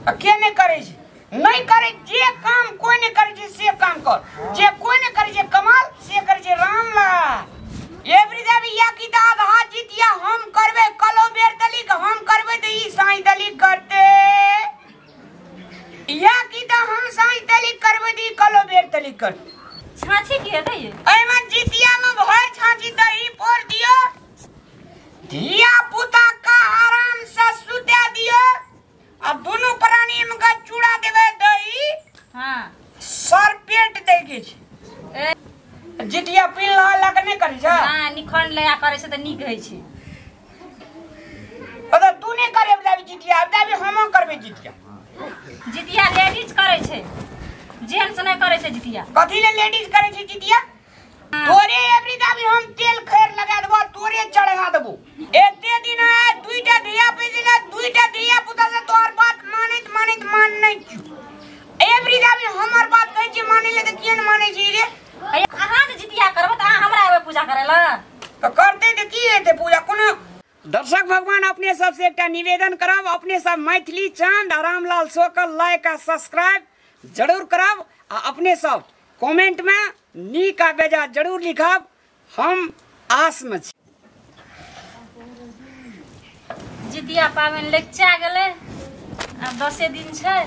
के नहीं करे नहीं करे जे काम कोई नहीं करे से काम कर जे कोई नहीं करे कमाल से करे रामलाल एवरी देवी या की दाद हाथ जीतिया हम करबे कलो बेर दलिक हम करबे त ई साई दलिक करते या की दा हम साई दलिक करबे दी कलो बेर दलिक कर छाछी के दे एमा जीतिया में भर छाछी दही पोर दियो धिया पुता का आराम से सुता दियो अब दोनों प्राणी में का चूड़ा देवे दही हां सर पेट दे के जितिया पिन लग नहीं करी छ हां निखंड लया करे से त नीक है छी अगर तू नहीं करे दाबी जितिया दाबी हम करबे जितिया लेडीज करे छे जेंट्स नहीं करे छे जितिया कथि ले लेडीज करे छे जितिया तोरे एवरी दाबी हम तेल खैर लगा देबो तोरे चढ़ा देबो एते दिन है दुईटा धिया पे दिला दुईटा धिया पुता से तोर बात मानित मान नहीं छु एवरी दाबी हमर बात कहै छी माने ले त किन माने छी रे अहाँ जे जितिया करब त हमरा आबे पूजा करेला तो करते त की हेते पूजा कोनो दर्शक भगवान अपने सबसे एकटा निवेदन करब अपने सब मैथिली चांद रामलाल शो के लाइक आ सब्सक्राइब जरूर करब आ अपने सब कमेंट में नीक आ बेजा जरूर लिखब हम आस में छी जितिया पावन लेचा गेले अब 10 दिन छै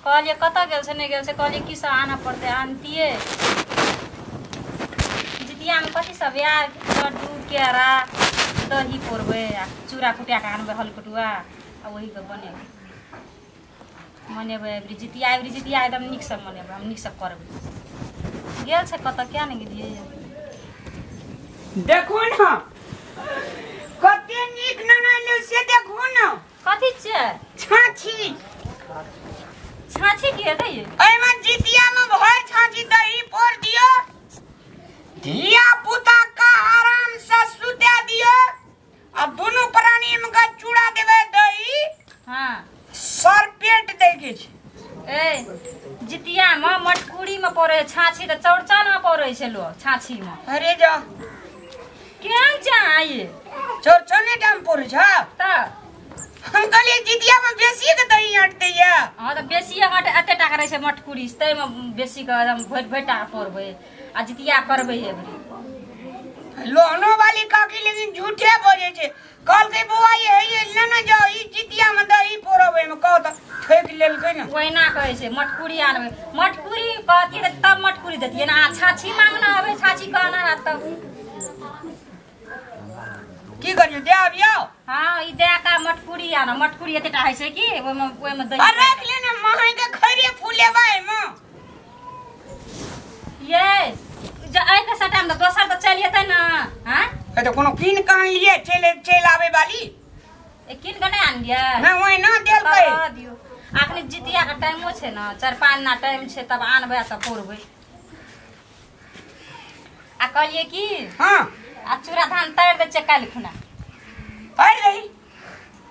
कहलिए कत गेल से नहीं गेल से कहलिए की सब आना पड़ते आनतिए जितिया में कथि सब यार लड्डू केरा दही पोरबे आ चूड़ा कुटिया के आनबे हलकटुआ आ वही के बनेबे मनेबे जितिया एकदम निक सब मनेबे हम निक सब करबे गेल से कत क्या नहीं गेलिए देखो ना कते निक नना ले से देखो ना कथि छै छाछी के दे एमा जितिया में भर छाछी दही पोर दियो धिया पुता का आराम से सुता दियो अब दोनों प्राणी में का चूड़ा देवे दही हां सर पेट दे के ए जितिया में मटकुड़ी में पड़े छाछी त चौरचन में पड़े छै लो छाछी में अरे जा केन चाहिए चौरचने टाइम पड़े छ त हम कहलिए जितिया में बेसी के दही हटते या हां त बेसी अते टाका रहे छै मटकुड़ी तै में बेसी के एकदम भोट टाका पड़बे आ जितिया करबे एबरी लोनो वाली काकी लेकिन झूठे बोले छे कल के बुआ ये न जाओ ई जितिया में दही पोरबे में कह त ठेक लेल के न ओइना कहै छै मटकुड़ी आनबे मटकुड़ी कहती तब मटकुड़ी देतिए ना छाछी मांगना हवे छाछी कहना रह तब की करियो दे आबियो हां ई दे का मटकुड़ी आना मटकुड़ी एते टा है छै की ओइ में दही अरे रख ले ने महई के खैरे फूलेबा में ये ज आइ के सटा में दोसर त चल जेतै ना हां ए तो कोनो किन कान लिए चल आवे वाली ए किन के नहीं आन दिया ना ओइ ना देल के दियो आखनी जितिया का टाइमो छै ना 4-5 ना टाइम छै तब आनबे त पोरबे आ कहलिए की हां आ चूड़ा धान तैर दे चकाल खुना तैर गई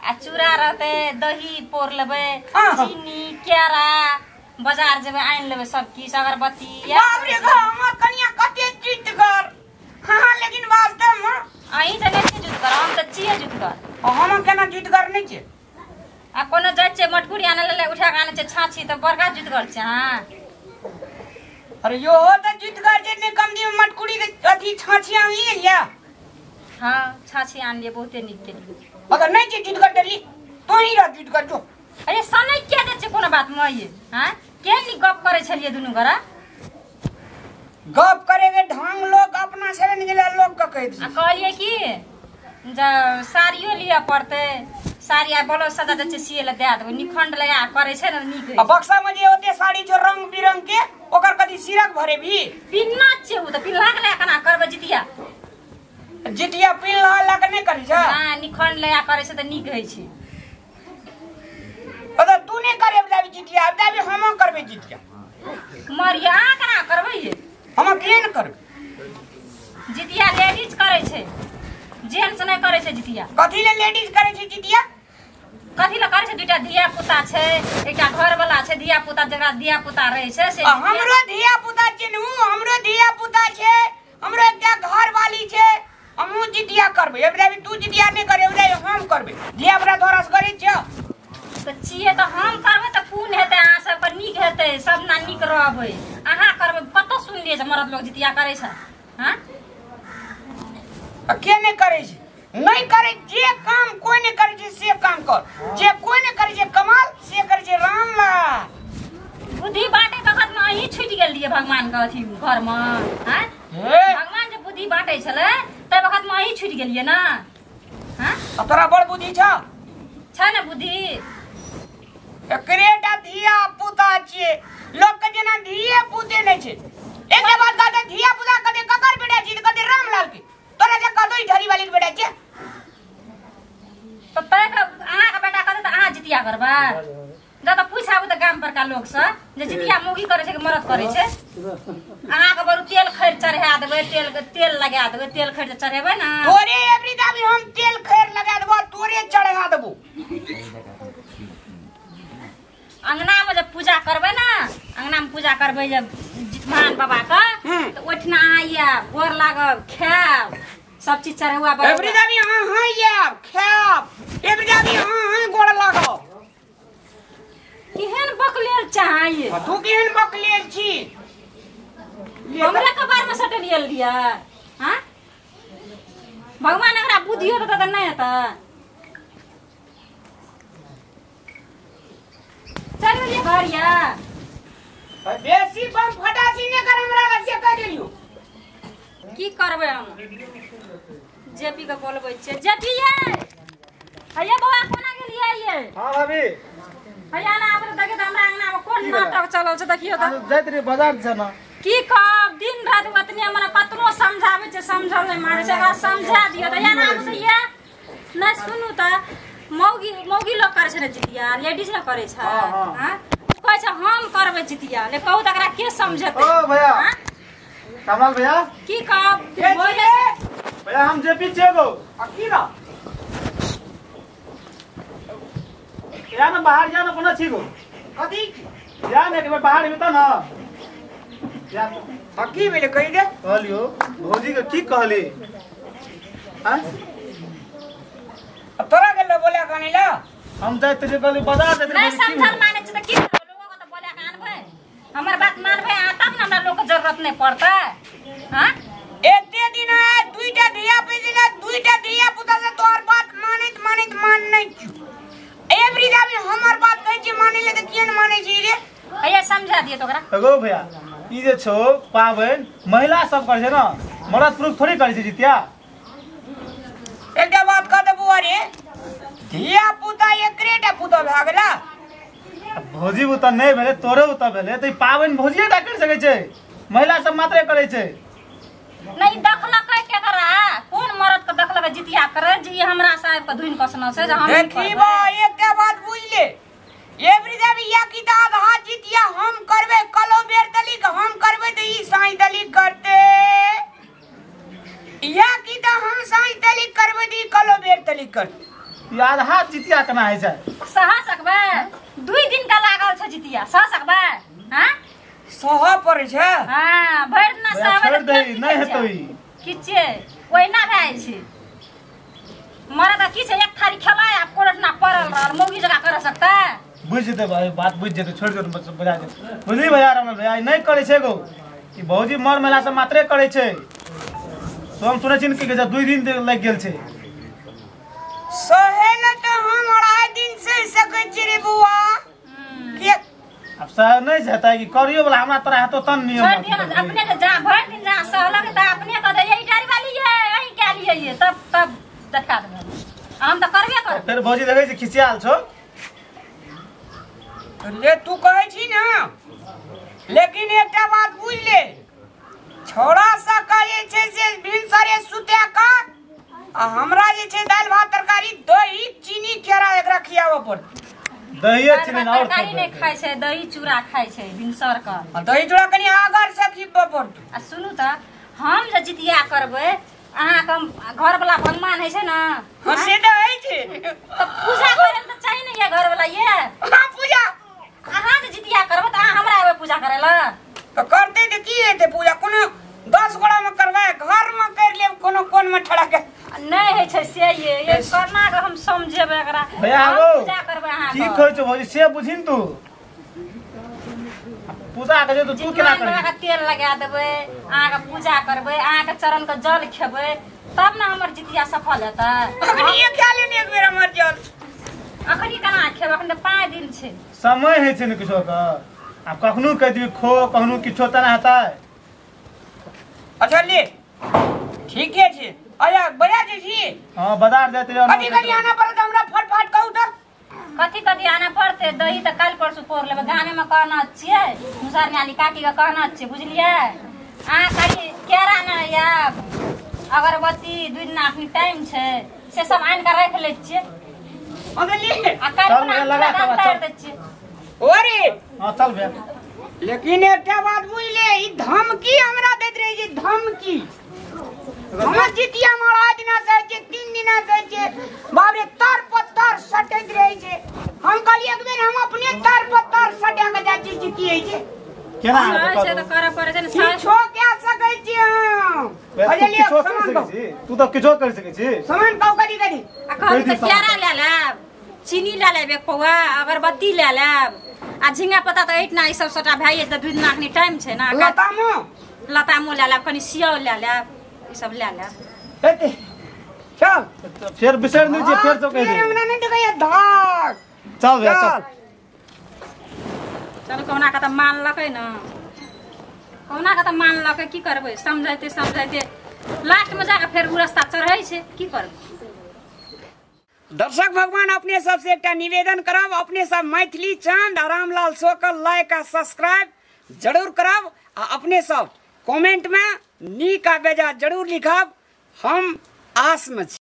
आ चूड़ा रहते दही पोर लेबे हाँ। चीनी केरा बाजार जेबे आन लेबे सब की अगरबत्ती बाप रे हम कनिया कते जीत कर हां लेकिन वास्तव में आई त नहीं जुट कर हम त चिए जुट कर हम केना जीत कर नहीं छे आ कोनो जाय छे मटकुड़ी आने ले उठा के आने छे छाछी त बड़का जुट कर छे हां अरे यो हो त जीत कर जे ने कम दी मटकुड़ी के अथी छाछी आन लिए लिया हां छाछी आन लिए बहुते निक के लिए अगर नहीं छे जीत कर डली तो ही रह जीत कर जो अरे सनै के दे छे कोनो बात में ये हां के नि गप करे छलिए दुनु गरा गप करेगे ढंग लोग अपना से निकले लोग का कह दी आ कहलिए की ज साड़ियो लिया पड़ते साड़ी आ बोलो सजा दे सिए ले दे देबे निखंड लया करे छे न निक अब बक्सा में जे होते साड़ी जो रंग बिरंग के ओकर कदी सिरक भरे भी पिन्ना छे उ त पिन्ना के कना करबे जितिया जितिया पिन लग नहीं करी छ हां निखंड लया करे छे त निक है छे अगर तू नहीं करे दाबी जितिया दाबी हम करबे जितिया मरिया कना करबे ये हम केन करबे जितिया लेडीज करे छे जेंट्स नहीं करे छे जितिया कथि ले लेडीज करे छे जितिया कथि ल करे छे दुटा धिया पुता छे एकटा घर वाला छे धिया पुता जकरा धिया पुता रहे छे से हमरो धिया पुता छे नु हमरो धिया पुता छे हमरो एकटा घर वाली छे हमहु जितिया करबे एबे तू जितिया नहीं करे हम करबे धिया पुता तोरा से करे छ छिए त हम करबै त कोन हेतै अहाँ सब पर नीक हेतै सब ना नीक रहबै अहाँ करबै कत सुनलिए जे मरद लोग जितिया करै छै हां के नहीं करे नहीं करे जे काम कोई नहीं करे से काम कर जे कोई नहीं करे कमाल से करे रामलाल बुद्धि बाटे वक्त में अही छुट गेल दिए भगवान के अथी घर में हां भगवान जे बुद्धि बाटे छले त वक्त में अही छुट गेलिए ना हां तोरा बड़ बुद्धि छ ना बुद्धि एकरेटा धिया पुता छिए लोग के जना धिये पुते नहीं छे एक के बाद कहते धिया पुता कदे ककर बेटा छी कदे रामलाल के तोरा जे कदोई झरी वाली के बेटा छे तो तय का अहाँ का बेटा कदे त अहाँ जितिया करबा ज त पूछाबु त गाम पर का लोग से जे जितिया मोगी करे छे कि मरद करे छे अहाँ के बरु तेल खैर चढ़ा देबे तेल लगा देबे तेल खैर चढ़ेबे ना तोरे एवरी दाबी हम तेल खैर लगा देबो तोरे चढ़ा देबो अंगना में जब पूजा करबे ना अंगना में पूजा करबे जब जितमान बाबा का तो ओठना आइया गोर लागब खाब सब चीज चढ़ुआ बा एवरी दाबी हां या खाब एवरी दाबी हां गोर लागब केहन बकलेल चाहिए तू केहन बकलेल छी हमरा कबार में सटलियल लिया हां भगवान अगर बुद्धि होता त नहीं होता चल ले घरिया बेसी बम फटासी ने कर हमरा लगे कह देलियो की करबे हम जेपी के बोलबै छै जेपी ये हैया बौआ कोना गेलियै ये हां भाभी हैया ना आब देखे त हमरा अंगना में कोन नाटक चलल छै देखियो त जाइत रे बाजार छ न की कब दिन रात ओतने हमरा कतनो समझाबै छै समझल नै माने छै एकरा समझा दियो त या ना आब से ये नै सुनु त मौगी लोग करे छै ने जितिया लेडीज न करे छै हां कहै छै हम करबै जितिया ले कहू त एकरा के समझतै ओ भैया कमल भैया की कब बोले भैया हम जेपी छेगो अकीरा या न बाहर जा न कोना छीगो कदी या न एक बार बाहर में त न या अकी बेले कहि दे कहलियो भौजी के की कहली हां तोरा के बोले कनी ला हम जाइत रे कहली बाजार जाइत रे नहीं समझल माने छै त की लोगो को त बोले के आनबै हमर बात मानबै आ तब न हमरा लोग के जरूरत नहीं पड़ता हां एते दिन है दुईटा धिया पे दिला दुईटा धिया पुता से तोर बात मानित मान नहीं एवरी दाबी हमर बात कहै छी माने ले त किए न माने छी रे हैया समझा दिए तोकरा एगो भैया ई जे छौ पाबन महिला सब करे छै न मर्द पुरुष थोड़ी करे छै जितिया एकटा बात कह दे बुआ रे धिया पुता एकरेटा पुता भ गेला भौजी उता नहीं भेले तोरे उता भेले त पाबन भौजिए टा कर सकै छै महिला सब मात्रे करे छै नहीं दखलक के करा कोन मरद के दखलक जितिया करे जी हमरा साहब के धुन कसना छै जे हम देखी बा एकटा बात बुझ ले एवरी दाबी या की त आधा जितिया हम करबे कलो बेर दली के हम करबे त ई साई दली करते या की त हम साई दली करबे त ई कलो बेर दली करते याद हाथ जितिया केना है छै सहा सकबे 2 दिन का लागल छै जितिया सहा सकबे हां सह पर छै हां भर ना सहबे छोड़ दे नहीं हेतौ ई किछे ओइना भए छै मरद की छै एक थारी खेलाय आ कोरटना पड़ल रहल मौगी जगह कर सकता बुझ जेते भाई बात बुझ जेते छोड़ दे बजा दे बुझली भैया राम भैया नहीं करे छै गो ई भौजी मर महिला से मात्रे करे छै तो हम सुनै छी कि 2 दिन लग गेल छै सहेल त हम 2.5 दिन से सकै छी रे बुआ के अब सह नहीं चाहता कि करियो वाला हमरा तोरा हेतो तन नियम छोड़ दिया अपने के जा भर दिन जा सहलक त अपने कह दे यही गाड़ी वाली है यही क्या लिए ये तब देखा दे हम त करबे कर फिर भौजी देखे छी खिसियाल छौ ले तू कहै छी ना लेकिन एकटा बात बुझ ले छोड़ा सा कहै छै से भिनसरे सुते का आ हमरा जे छै दाल भात तरकारी दही चीनी केरा एकरा खियाव पर दहिए चीनी और तरकारी नहीं खाय छै दही चूड़ा खाय छै भिनसर का दही चूड़ा कनी आगर से खिबब पर आ सुनू त हम जे जितिया करबै अहाँ के घर वाला भगवान है छै ना से त है छै त पूजा करे त चाहिए नहीं ये घर वाला ये हां पूजा अहाँ जे जितिया करबै त अहाँ हमरा आबे पूजा करे ला तो करते त की हेते पूजा कोनो 10 गोड़ा में करबै घर में कर लेब कोनो कोन में ठड़ा के नहीं है छै से ये करना के हम समझेबै एकरा भैया हम हो पूजा करबै अहाँ ना की कहै छ भौजी से बुझिन तू पूजा करे तो तू केना जितुआ करबी के तेल लगा देबै अहाँ के पूजा करबै अहाँ के चरण के जल खेबै तब ना हमर जितिया सफल हेतै अखनी ये खा लेनी एक बेर हमर जल अखनी केना खेब अखन त 5 दिन छै समय है छै न किछो का अब कखनो कह दी खो कखनो किछो तना हेतै अच्छा ले ठीके छै आया बया जे छी हां बाजार जाते कथी कथी आना पड़त हमरा फटफट कहू त कथी कथी आना पड़ते दही त काल परसू पोर लेबै गामे में कहना छियै मुसर नाली काकी के कहना छियै बुझलियै अहाँ खाली केरा न या अगरबत्ती 2 दिन अखनी टाइम छै से सब आनि के राख लै छियै अगली आ काल लगा के उतार दै छियै ओरे हां चल बे लेकिन एकटा बात बुझ ले ई धमकी हमरा दैत रही छै धमकी हमर जितिया महाराज दिना से छै 3 दिना से छै बाप रे तार पत्थर सटैत रही छै हम कहलिए एक बेर हम अपने तार पत्थर सटा के जाइ छी जितिए छै केना से त करऽ पड़ै छै ने किछो कए सकै छी हम बुझलिए तू तो किछो कर सकै छी सामान पाउ करी करी आ कहली त केरा ले लेब चीनी ले लेब एक पौआ अगरबत्ती ले लेब आ झिंगा पत्ता त एटना ई सब सटा भइए त 2 दिन अखनी टाइम छै ना लतामो लतामो ले लेब कनी सियो ले लेब ई सब ले लेब एते चल फिर बिसर नहीं जे फिर तो कह दे हमरा नहीं देखै धाक चल बे चल चल कौना का त मान लकै न कौना का त मान लकै की करबै समझाइते लास्ट में जाके फिर उ रास्ता चढ़ै छै की करबै दर्शक भगवान अपने सबसे एकटा निवेदन करब अपने सब मैथिली चंद रामलाल सोकल लाइक आ सब्सक्राइब जरूर करब आ अपने सब कमेंट में नीक आ बेजा जरूर लिखब हम आस में छी।